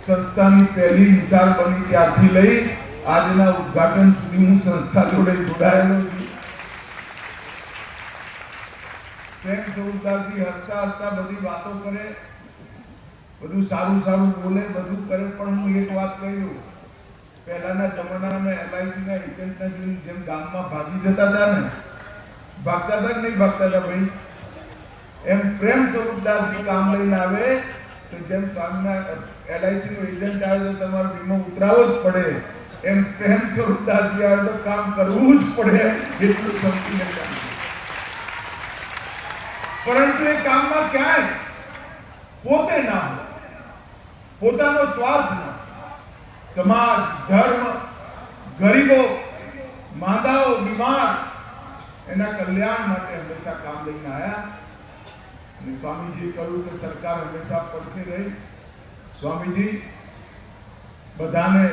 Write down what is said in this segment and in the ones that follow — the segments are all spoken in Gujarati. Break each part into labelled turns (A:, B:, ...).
A: સંસ્થાની પહેલી નિશાળ બની ત્યારથી લઈ આજના ઉદ્ઘાટન સુધી હું સંસ્થા જોડે જોડાયેલો છું. પ્રેમ સ્વરૂપદાસજી હસતા હસતા બધી વાતો કરે, બધું સારું સારું બોલે, બધું કરે, પણ હું એક વાત કહ્યું, પહેલાના જમાનામાં LIC ના એજન્ટના જોઈને જેમ ગામમાં ભાગી જતા હતા ને, ભાગતા હતા કે નહીં ભાગતા હતા ભાઈ, એમ પ્રેમ સ્વરૂપદાસજી કામ લઈને આવે તો જેમ સામના LIC નો એજન્ટ આવે તો તમારો વીમો ઉતરાવવો જ પડે, એમ પ્રેમ સ્વરૂપદાસજી આવે તો કામ કરવું જ પડે, એટલું સમજીને કામ. પરંતુ એ કામમાં ક્યાંય પોતે ના હોય, પોતાનો સ્વાર્થ ના, સમાજ, ધર્મ, ગરીબો, માતાઓ, બીમાર, એના કલ્યાણ માટે હંમેશા કામ લઈને આવ્યા. અને સ્વામીજીએ કહ્યું કે સરકાર હંમેશા પડતી રહી. સ્વામીજી બધાને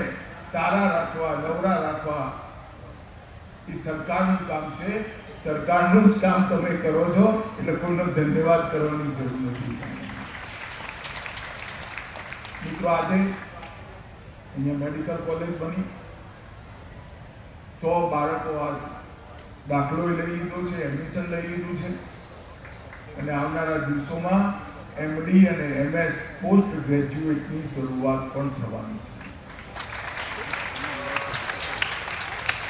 A: સારા રાખવા, નવરા રાખવા એ સરકારનું કામ છે, સરકારનું જ કામ તમે કરો છો, એટલે કોઈનો ધન્યવાદ કરવાની જરૂર નથી. મિત્રો, આજે અહીંયા મેડિકલ કોલેજ બની, 100 બાળકો આ દાખલો લઈ લીધો છે, એડમિશન લઈ લીધું છે, અને આવનારા દિવસોમાં MD અને MS પોસ્ટ ગ્રેજ્યુએટની શરૂઆત પણ થવાની છે.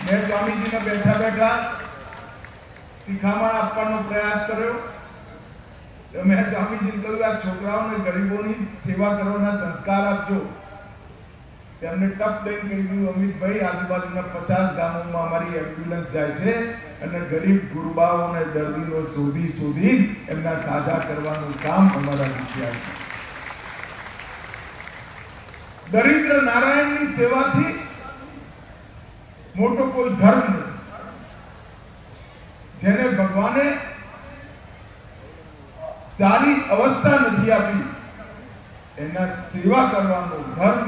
A: મેં સ્વામીજીને બેઠા બેઠા શિખામણ આપવાનો પ્રયાસ કર્યો. મેં સ્વામીજીને કહ્યું, આ છોકરાઓને ગરીબોની સેવા કરવાના સંસ્કાર આપજો. તેમને ટપ દઈને કહી દીધું, અમિતભાઈ, આજુબાજુના 50 ગામોમાં અમારી એમ્બ્યુલન્સ જાય છે અને ગરીબ ગુરબાઓ અને દર્દીઓ શોધી એમના સાજા કરવાનું કામ અમારા વિદ્યા છે. દરિદ્ર નારાયણની સેવાથી મોટો કોઈ ધર્મ નથી. જેને ભગવાને સારી અવસ્થા નથી આપી, એના સેવા કરવાનો ધર્મ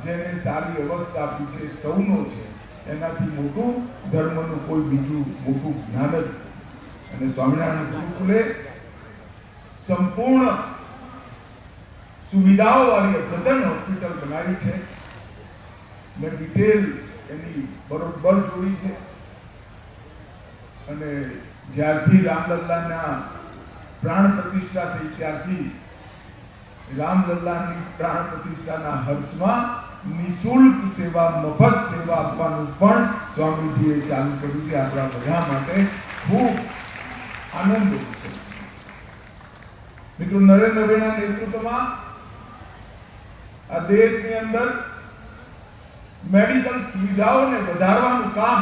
A: જેને સારી અવસ્થા આપી છે સૌનો છે. એનાથી મોટું ધર્મનું કોઈ બીજું મોટું જ્ઞાન જ. અને સ્વામિનારાયણ ગુરુકુલે સંપૂર્ણ સુવિધાઓ વાળી અદ્યતન હોસ્પિટલ બનાવી છે. મેં ડિટેલ એની બરોબર જોઈ છે. અને જ્યારથી રામલલ્લાના પ્રાણ પ્રતિષ્ઠા થઈ ત્યારથી રામલલ્લાની પ્રાણ પ્રતિષ્ઠાના હર્ષમાં નિઃશુલ્ક સેવા, મફત સેવા આપવાનું પણ સ્વામીજીએ ચાલુ કર્યું છે. આપણા બધા માટે ખૂબ આનંદ છે. મિત્રો, નરેન્દ્રભાઈના નેતૃત્વમાં આ દેશની અંદર મેડિકલ સુવિધાઓને વધારવાનું કામ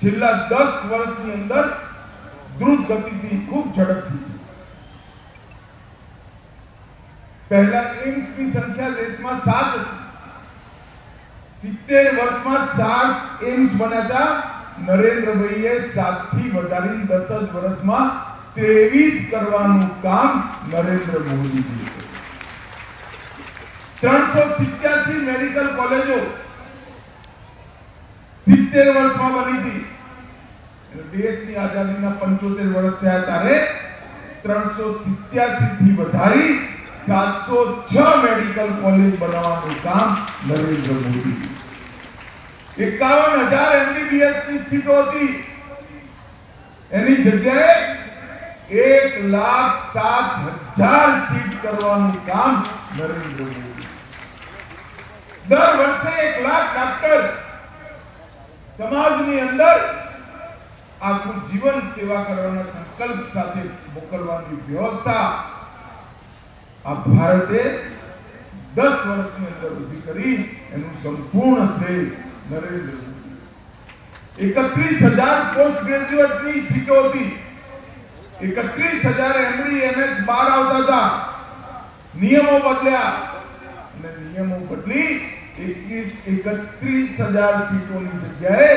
A: છેલ્લા 10 વર્ષની અંદર દ્રુત ગતિથી, ખૂબ ઝડપથી. પહેલા એમ્સની સંખ્યા દેશમાં 7 હતી. 70 વર્ષમાં 7 એમ્સ બન્યા હતા. નરેન્દ્રભાઈએ 7 થી વધારીને 10 જ વર્ષમાં 23 કરવાનું કામ નરેન્દ્ર મોદીજીએ કર્યું. 387 મેડિકલ કોલેજો 70 વર્ષમાં બની હતી. દેશની આઝાદીના 75 વર્ષ થયા ત્યારે 387 થી વધારી 706 મેડિકલ કોલેજ બનાવવાનું કામ નરેન્દ્ર મોદી. 51,000 MBBS ની સીટો હતી, એની જગ્યાએ 1,07,000 સીટ કરવાનું કામ નરેન્દ્ર મોદી. દર વર્ષે 1 લાખ ડોક્ટર સમાજની અંદર આખું જીવન સેવા કરવાના સંકલ્પ સાથે મોકલવાની વ્યવસ્થા આ ભારતે 10 વર્ષની અંદર ઊભી કરી. એનું સંપૂર્ણ શ્રેય નરેન્દ્ર મોદી. 31,000 પોસ્ટ ગ્રેજ્યુએટની સીટો હતી. 31,000 MD MS બહાર આવતા હતા. નિયમો બદલ્યા અને નિયમો બદલી 31,000 સીટોની જગ્યાએ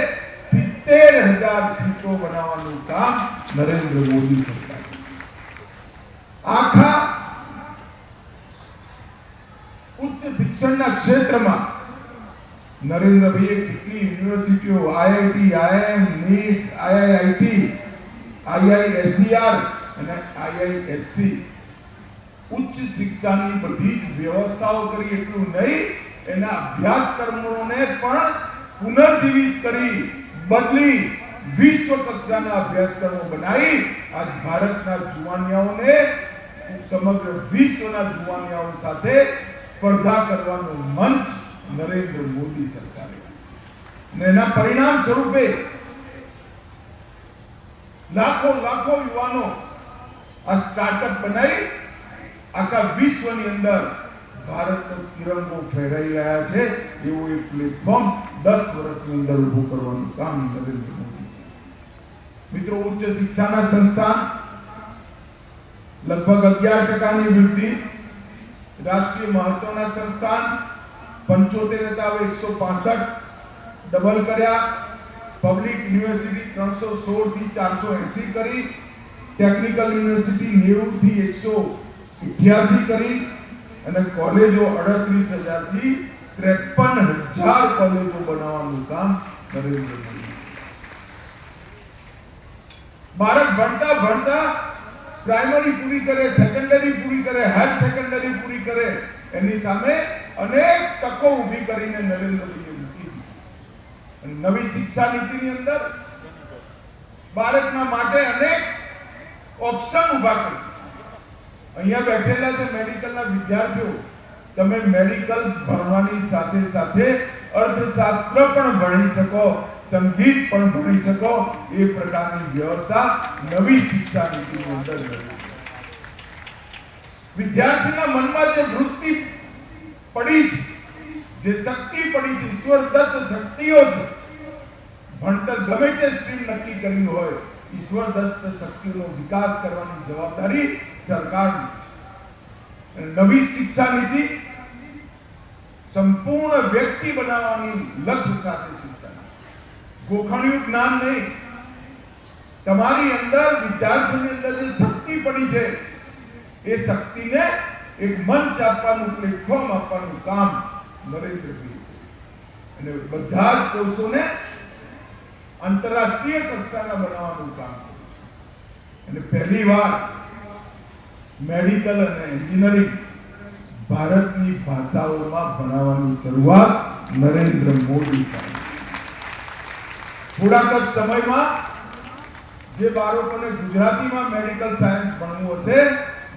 A: 70,000 સીટો બનાવવાનું કામ નરેન્દ્ર મોદી સરકાર. આખા ઉચ્ચ શિક્ષણના ક્ષેત્રમાં નરેન્દ્રભાઈએ કેટલી યુનિવર્સિટીઓ, IIT, IIM, NEET, IIIT, IISER અને IISc ઉચ્ચ શિક્ષાની બધી જ વ્યવસ્થાઓ કરી એટલું નહીં, એના અભ્યાસક્રમોને પણ પુનર્જીવિત કરી બદલી વિશ્વ કક્ષાના અભ્યાસક્રમો બનાવી આજ ભારતના જુવાનિયાઓને સમગ્ર વિશ્વના જુવાનિયાઓ સાથે સ્પર્ધા કરવાનો મંચ નરેન્દ્ર મોદી સરકારે, અને એના પરિણામ સ્વરૂપે લાખો યુવાનો આ સ્ટાર્ટઅપ બનાવી આખા વિશ્વની અંદર ભારતનો તિરંગો ફેરાઈ રહ્યા છે. એવું એક પ્લેટફોર્મ 10 વર્ષની અંદર ઉભું કરવાનું કામ નરેન્દ્ર મોદી. મિત્રો, ઉચ્ચ શિક્ષાના સંસ્થાન લગભગ 11% વૃદ્ધિ, રાષ્ટ્રીય મહત્વના સંસ્થાન 75 હતા, હવે 165 ડબલ કર્યા. પબ્લિક યુનિવર્સિટી 316 થી 480 કરી, ટેકનિકલ યુનિવર્સિટી 90 થી 188 કરી, અને કોલેજો 38,000 થી 53,000 કોલેજો બનાવવાનું કામ નરેન્દ્ર મોદી. ભારત ભણતા પ્રાઇમરી પૂરી કરે, સેકન્ડરી પૂરી કરે, હાયર સેકન્ડરી પૂરી કરે, એની સામે અનેક તકો ઊભી કરીને નરેન્દ્ર મોદીએ મૂકી. નવી શિક્ષા નીતિની અંદર ભારતના માટે અનેક ઓપ્શન ઊભા કરી. અહીંયા બેઠેલા જે મેડિકલના વિદ્યાર્થીઓ, તમે મેડિકલ ભણવાની સાથે સાથે અર્થશાસ્ત્ર પણ ભણી શકો, સંગીત પણ ભણી શકો, એ પ્રકારની વ્યવસ્થા નવી શિક્ષા નીતિની અંદર છે. વિદ્યાર્થીના મનમાં જે વૃત્તિ પડી છે, જે શક્તિ પડી છે, ઈશ્વર દત્ત શક્તિઓ છે, ભણતર ગમે તે સ્ટ્રીમ નક્કી કરી હોય, ઈશ્વર દત્ત શક્તિઓનો વિકાસ કરવાની જવાબદારી સરકારની છે. નવી શિક્ષા નીતિ સંપૂર્ણ વ્યક્તિ બનાવવાની લક્ષ્ય સાથે શિક્ષા, ગોખણિયું જ્ઞાન નહીં, તમારી અંદર વિદ્યાર્થીની અંદર જે શક્તિ પડી છે એ શક્તિને એક મંચ આપવાનું, પ્લેટફોર્મ આપવાનું કામ નરેન્દ્ર મોદી, અને બધા જ કોર્સોને આંતરરાષ્ટ્રીય કક્ષાના બનાવવાનું કામ. અને પહેલીવાર મેડિકલ અને એન્જિનિયરિંગ ભારતની ભાષાઓમાં ભણાવવાની શરૂઆત નરેન્દ્ર મોદી કરી. થોડાક જ સમયમાં જે બાળકોને ગુજરાતીમાં મેડિકલ સાયન્સ ભણવું હશે,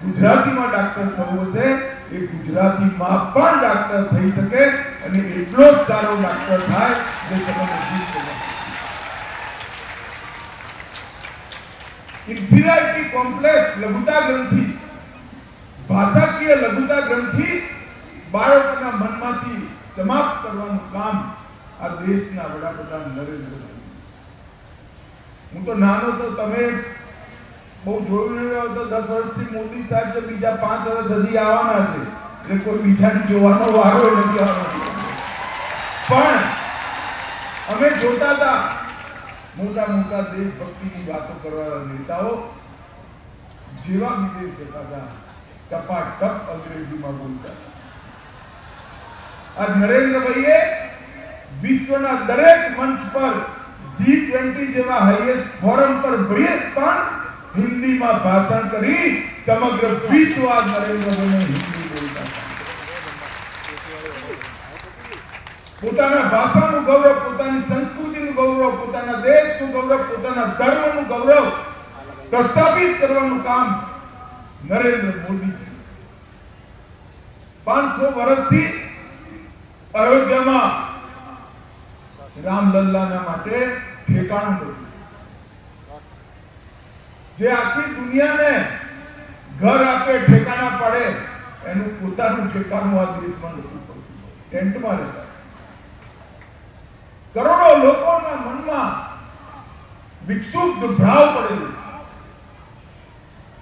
A: ગુજરાતીમાં ડાક્ટર થવું હશે, એ ગુજરાતીમાં પણ ડાક્ટર થઈ શકે, અને એટલો જ સારો ડાક્ટર થાય જે સમગ્ર વિશ્વમાં. ઇન્ફિરિયોરિટી કોમ્પ્લેક્સ, લઘુતા ગ્રંથિ, ભાષાકીય લઘુતા ગ્રંથિ બાળકોના મનમાંથી સમાપ્ત કરવાનું કામ આ દેશના વડાપ્રધાન નરેન્દ્ર મોદી. હું તો નાનો તો તમે બહુ જોયું નહીં હોય તો 10 વર્ષથી મોદી સાહેબ જે બીજા 5 વર્ષ હજી આવવાના છે, એટલે કોઈ બીજાને જોવાનો વારો નથી આવવાનો. પણ અમે જોતા હતા મોટા દેશભક્તિની વાતો કરવાના નેતાઓ જેવા વિદેશ જતા હતા, ટપાટપ અંગ્રેજીમાં બોલતા. આજ નરેન્દ્રભાઈએ વિશ્વના દરેક મંચ પર G20 જેવા હાઈએસ્ટ ફોરમ પર પણ હિન્દીમાં ભાષણ કરી સમગ્ર વિશ્વ આજ નરેન્દ્રભાઈને હિન્દી બોલતા. પોતાના ભાષાનું ગૌરવ, પોતાની સંસ્કૃતિનું ગૌરવ, પોતાના દેશનું ગૌરવ, પોતાના ધર્મનું ગૌરવ પ્રસ્થાપિત કરવાનું કામ નરેન્દ્ર મોદી. 500 વર્ષથી અયોધ્યામાં રામલલ્લાના માટે ઠેકાણું નહોતું. જે આખી દુનિયાને ઘર આપે, ઠેકાણા પડે, એનું પોતાનું ઠેકાણું આ દેશમાં નહોતું પડતું. ટેન્ટમાં રહેતા. કરોડો લોકોના મનમાં વિક્ષુબ્ધ ભાવ પડેલો.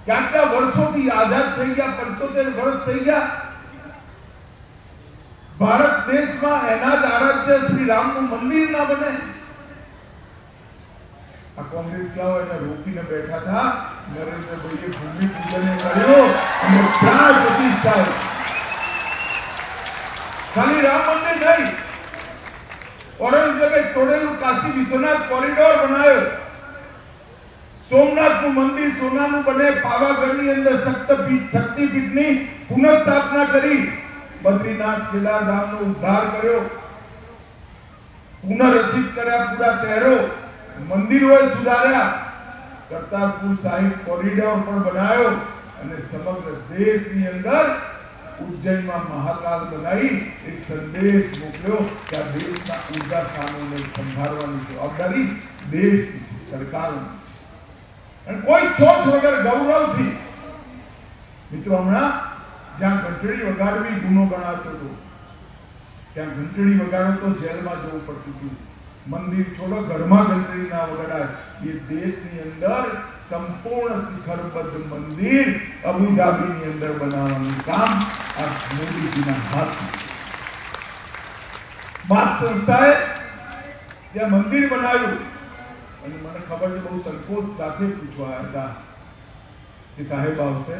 A: કેટલા વર્ષોથી આઝાદ થઈ ગયા, 75 વર્ષ થઈ ગયા. ભારત દેશમાં એના જ આરાધ્ય શ્રી રામનું મંદિર ના બને. આ કોંગ્રેસીઓ એને રોકીને બેઠા હતા. નરેન્દ્રભાઈએ ભૂમિ પૂજન કર્યો અને પ્રાણ પ્રતિષ્ઠા. ખાલી રામ મંદિર નહીં, ઔરંગઝેબે તોડેલું કાશી વિશ્વનાથ કોરિડોર બનાવ્યો. સોમનાથનું મંદિર સોનાનું બને, પાવાગઢની અંદર શક્તિપીઠની પુનઃસ્થાપના કરી, બદ્રીનાથ કેદારધામનો ઉદ્ધાર કર્યો, પુનઃરચિત કર્યા પૂરા શહેરો, મંદિરોએ સુધાર્યા, કરતારપુર સાહિબ કોરિડોર પણ બનાવ્યો અને સમગ્ર દેશની અંદર ઉજ્જૈનમાં મહાકાલ બનાવી એક સંદેશ મોકલ્યો કે આ દેશના ઊંચા સ્થાનોને સંભાળવાની જવાબદારી દેશની સરકારની, અને કોઈ છોછ વગર ગૌરવથી. મિત્રો, હમણાં જ્યાં ઘંટડી વગાડવી ગુનો ગણાતો હતો, ત્યાં ઘંટડી વગાડો તો જેલમાં જવું પડતું હતું. મંદિર છોડો, ઘરમાં ઘંટડી ના વગાડાય. એ દેશની અંદર સંપૂર્ણ શિખરબદ્ધ મંદિર અબુધાબીની અંદર બનાવવાનું કામ આ મોદીજીના હાથમાં. બાદ સંસ્થાએ ત્યાં મંદિર બનાવ્યું અને મને ખબર છે બહુ સંકોચ સાથે પૂછવા હતા કે સાહેબ આવશે.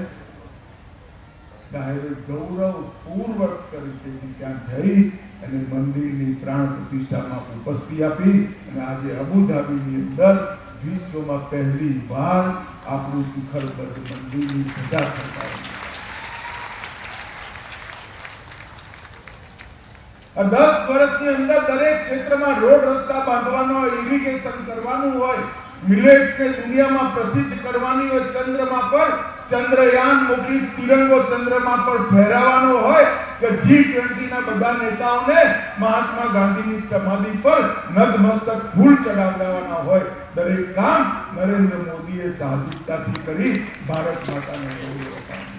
A: સાહેબે ગૌરવપૂર્વક તરીકેથી ત્યાં જઈ અને મંદિરની પ્રાણ પ્રતિષ્ઠામાં ઉપસ્થિતિ આપી અને આજે અબુધાબીની અંદર વિશ્વમાં પહેલી વાર આપણું શિખરબદ્ધ મંદિરની ધજા ફરકાવી. આ 10 વર્ષની અંદર દરેક ક્ષેત્રમાં રોડ રસ્તા બાંધવાનો હોય, ઇરિગેશન કરવાનું હોય, મિલેટ્સને દુનિયામાં પ્રસિદ્ધ કરવાની હોય, ચંદ્રમાં પર ચંદ્રયાન મોકલી તિરંગો ચંદ્રમાં પર ફહેરાવવાનો હોય, કે G20 ના બધા નેતાઓને મહાત્મા ગાંધીની સમાધિ પર નતમસ્તક ફૂલ ચડાવવાના હોય, દરેક કામ નરેન્દ્ર મોદીએ સાહસિકતાથી કરી ભારત માતાને ગૌરવ અપાવ્યું.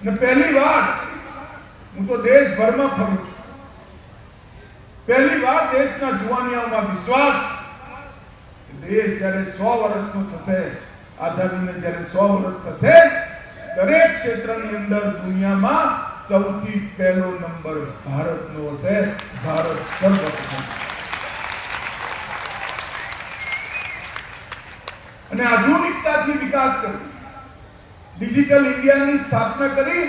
A: અને પહેલી વાર હું તો દેશભરમાં ફરું છું, પહેલી વાર દેશના જુવાનિયાઓમાં વિશ્વાસ, દેશ જ્યારે 100 વર્ષનો થશે, આઝાદીને જ્યારે 100 વર્ષ થશે, દરેક ક્ષેત્રની અંદર દુનિયામાં સૌથી પહેલો નંબર ભારતનો હશે. ભારત સર્વપ્રથમ. અને આધુનિકતાથી વિકાસ કર્યો, ડિજિટલ ઇન્ડિયાની સ્થાપના કરી,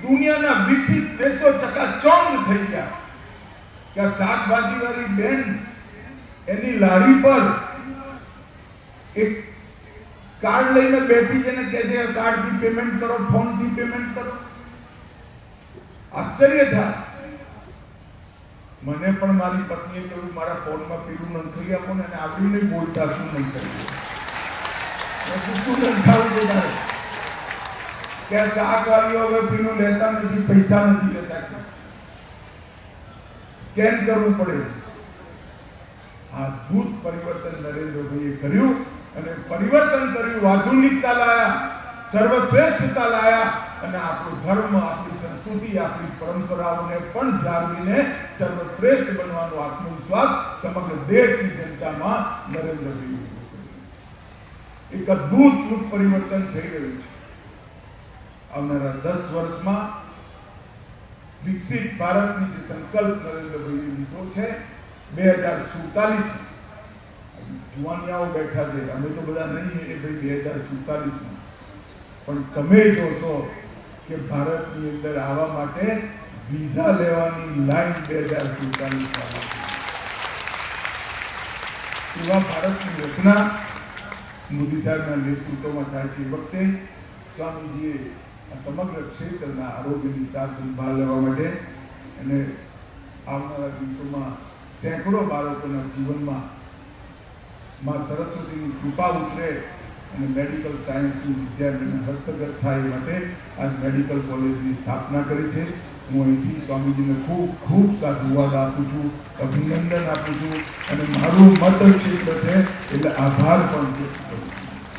A: દુનિયાના વિકસિત દેશો ચકાચોંધ થઈ ગયા. કે શાકભાજી વાળી બેન એની લારી પર એક કાર્ડ લઈને બેઠી છે ને કહે છે કાર્ડથી પેમેન્ટ કરો, ફોનથી પેમેન્ટ કરો. આશ્ચર્ય થાય. મને પણ મારી પત્નીએ કહ્યું મારા ફોનમાં પેલું નંખાઈ આપો ને, આવડી નહીં બોલતા શું નહીં કર્યું, શું નંખાવું છે તારે કે શાકવાળીઓ હવે પેલું લેતા નથી, પૈસા નથી લેતા, સ્કેન કરવું પડે. અદ્ભુત પરિવર્તન નરેન્દ્રભાઈએ કર્યું અને પરિવર્તન કર્યું, આધુનિકતા લાયા, સર્વશ્રેષ્ઠતા લાયા અને આપણો ધર્મ, આપણી સંસ્કૃતિ, આપણી પરંપરાઓને પણ જાળવીને સર્વશ્રેષ્ઠ બનવાનો આત્મવિશ્વાસ સમગ્ર દેશની જનતામાં નરેન્દ્રભાઈએ એક અદ્ભુત યુગ પરિવર્તન થઈ રહ્યું છે. આવનારા 10 વર્ષમાં વિકસિત ભારતની જે સંકલ્પ નરેન્દ્રભાઈએ લીધો છે, 2047 જુવાનિયાઓ બેઠા છે, અમે તો બધા નહીં એ ભાઈ 2047માં, પણ તમે જોશો કે ભારતની અંદર આવવા માટે વિઝા લેવાની લાઈન 2047માં એવા ભારતની રચના મોદી સાહેબના નેતૃત્વમાં થાય છે. વખતે સ્વામીજીએ આ સમગ્ર ક્ષેત્રના આરોગ્યની સાર સંભાળ લેવા માટે અને આવનારા દિવસોમાં સેંકડો બાળકોના જીવનમાં માં સરસ્વતીની કૃપા ઉતરે અને મેડિકલ સાયન્સની વિદ્યાર્થીને હસ્તગત થાય એ માટે આ મેડિકલ કોલેજની સ્થાપના કરી છે. હું અહીંથી સ્વામીજીને ખૂબ ખૂબ સાધુવાદ આપું છું, અભિનંદન આપું છું અને મારું મત ક્ષેત્ર છે એટલે આભાર પણ છે.